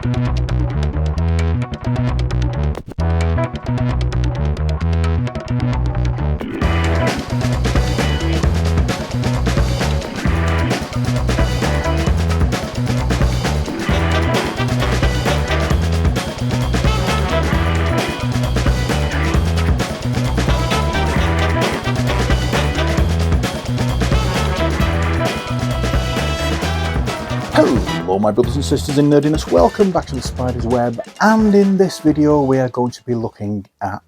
Hello my brothers and sisters in nerdiness, welcome back to the Spider's Web, and in this video we are going to be looking at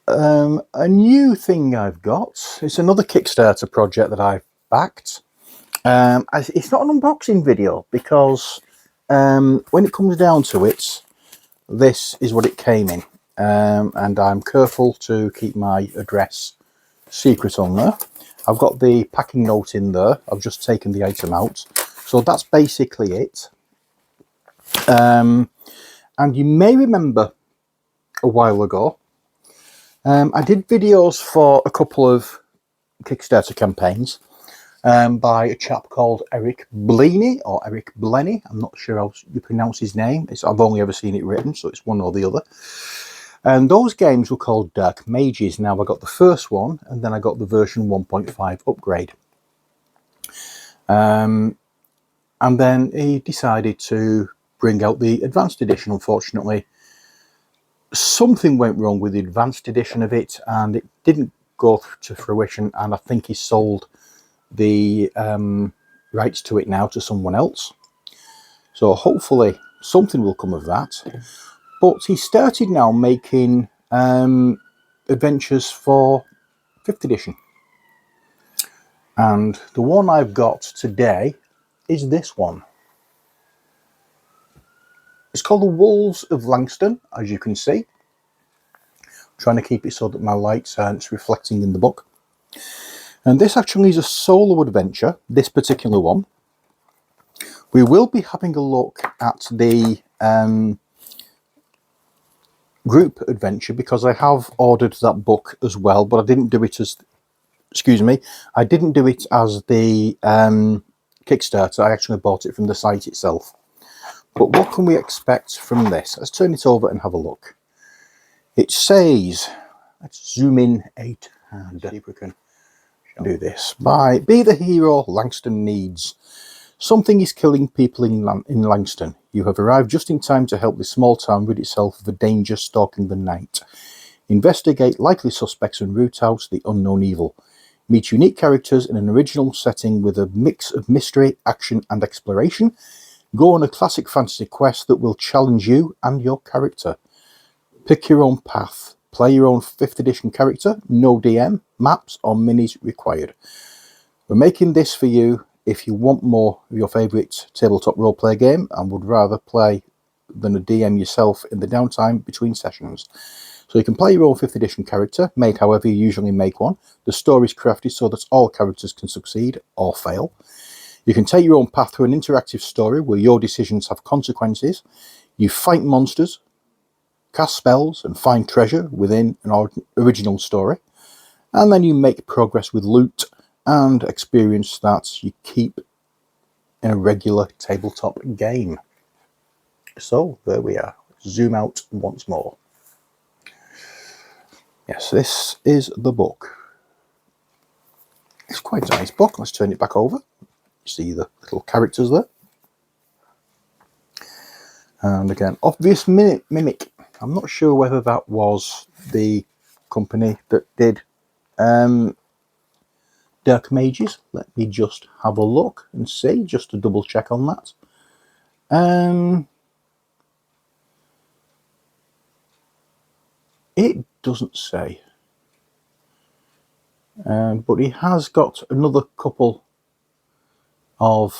a new thing I've got. It's another Kickstarter project that I've backed. It's not an unboxing video because when it comes down to it, this is what it came in, and I'm careful to keep my address secret on there. I've got the packing note in there. I've just taken the item out. So that's basically it. And you may remember a while ago, I did videos for a couple of Kickstarter campaigns by a chap called Eric Blenny, or Eric Blenny. I'm not sure how you pronounce his name. I've only ever seen it written, so it's one or the other. And those games were called Dark Mages. Now I got the first one, and then I got the version 1.5 upgrade. And then he decided to bring out the Advanced Edition. Unfortunately, something went wrong with the Advanced Edition of it, and it didn't go to fruition, and I think he sold the rights to it now to someone else. So hopefully something will come of that. But he started now making adventures for 5th edition. And the one I've got today is this one. It's called the Wolves of Langston, as you can see. I'm trying to keep it so that my lights aren't reflecting in the book. And this actually is a solo adventure, this particular one. We will be having a look at the group adventure because I have ordered that book as well, but I didn't do it as, I didn't do it as the Kickstarter. I actually bought it from the site itself. But what can we expect from this? Let's turn it over and have a look. It says, let's zoom in 8 and see if we can do this. Be the hero Langston needs. Something is killing people in Langston. You have arrived just in time to help this small town rid itself of a danger stalking the night. Investigate likely suspects and root out the unknown evil. Meet unique characters in an original setting with a mix of mystery, action and exploration. Go on a classic fantasy quest that will challenge you and your character. Pick your own path. Play your own 5th edition character. No DM, maps or minis required. We're making this for you if you want more of your favourite tabletop roleplay game and would rather play than a DM yourself in the downtime between sessions. So you can play your own 5th edition character, made however you usually make one. The story is crafted so that all characters can succeed or fail. You can take your own path through an interactive story where your decisions have consequences. You fight monsters, cast spells and find treasure within an original story. And then you make progress with loot and experience that you keep in a regular tabletop game. So there we are. Zoom out once more. Yes, this is the book. It's quite a nice book. Let's turn it back over. You see the little characters there. And again, obvious mimic. I'm not sure whether that was the company that did Dark Mages. Let me just have a look and see, just to double check on that. It doesn't say. But he has got another couple of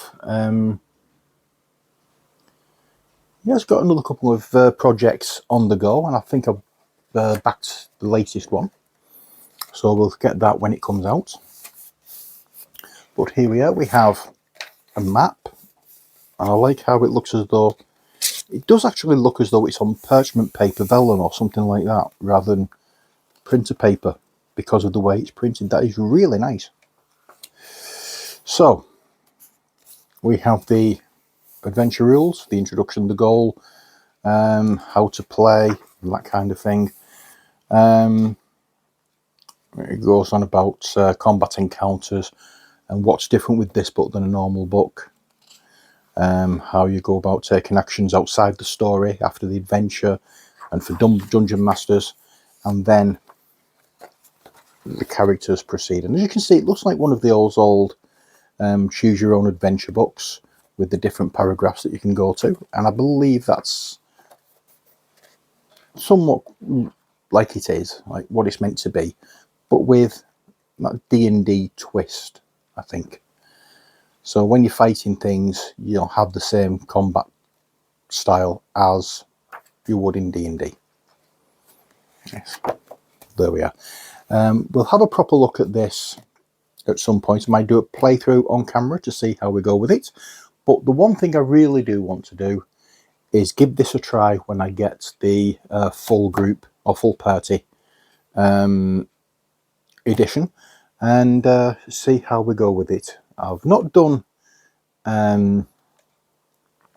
projects on the go, and I think I've backed the latest one. So we'll get that when it comes out. But here we are, we have a map, and I like how it looks as though, it does actually look as though it's on parchment paper vellum or something like that, rather than printer paper, because of the way it's printed. That is really nice. So, we have the adventure rules, the introduction, the goal, how to play, and that kind of thing. It goes on about combat encounters and what's different with this book than a normal book. How you go about taking actions outside the story after the adventure, and for dungeon masters, and then the characters proceed. And as you can see, it looks like one of those old choose your own adventure books with the different paragraphs that you can go to, and I believe that's somewhat like it is, like what it's meant to be, but with that D&D twist, I think. So when you're fighting things, you'll have the same combat style as you would in D&D. Yes, there we are. We'll have a proper look at this at some point. I might do a playthrough on camera to see how we go with it. But the one thing I really do want to do is give this a try when I get the full group or full party edition, and see how we go with it. I've not done, I've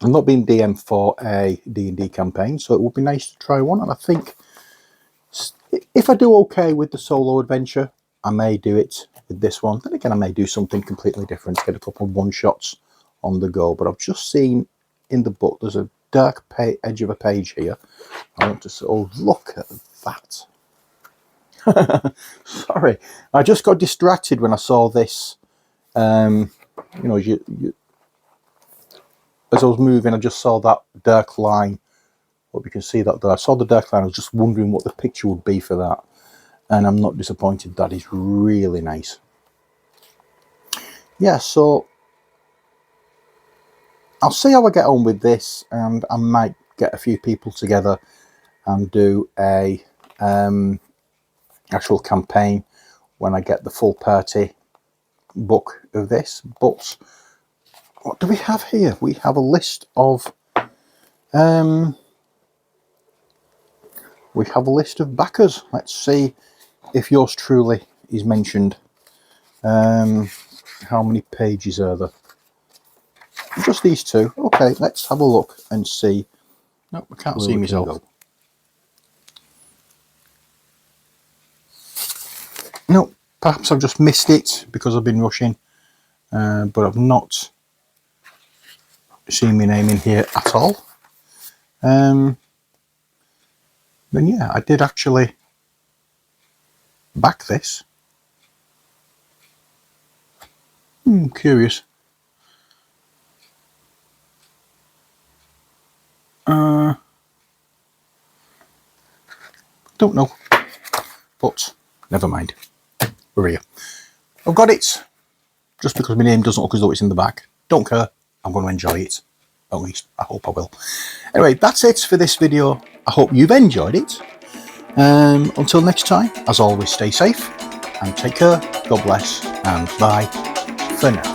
not been DM for a D&D campaign, so it would be nice to try one. And I think if I do okay with the solo adventure, I may do it with this one. Then again, I may do something completely different, get a couple of one-shots on the go. But I've just seen in the book, there's a dark edge of a page here. I want to, oh, look at that. Sorry, I just got distracted when I saw this. You know, as I was moving, I just saw that dark line. Hope you can see that there. I saw the dark line. I was just wondering what the picture would be for that, and I'm not disappointed. That is really nice. Yeah, so I'll see how I get on with this, and I might get a few people together and do a actual campaign when I get the full party book of this. But what do we have here? We have a list of backers. Let's see if yours truly is mentioned. How many pages are there? Just these two. Okay, let's have a look and see. Nope, I can't see myself. No, perhaps I've just missed it because I've been rushing, but I've not seen my name in here at all. Then yeah, I did actually back this. Curious. Don't know, but never mind. We're here. I've got it. Just because my name doesn't look as though it's in the back. Don't care. I'm going to enjoy it. At least, I hope I will. Anyway, that's it for this video. I hope you've enjoyed it. Until next time, as always, stay safe and take care. God bless and bye for now.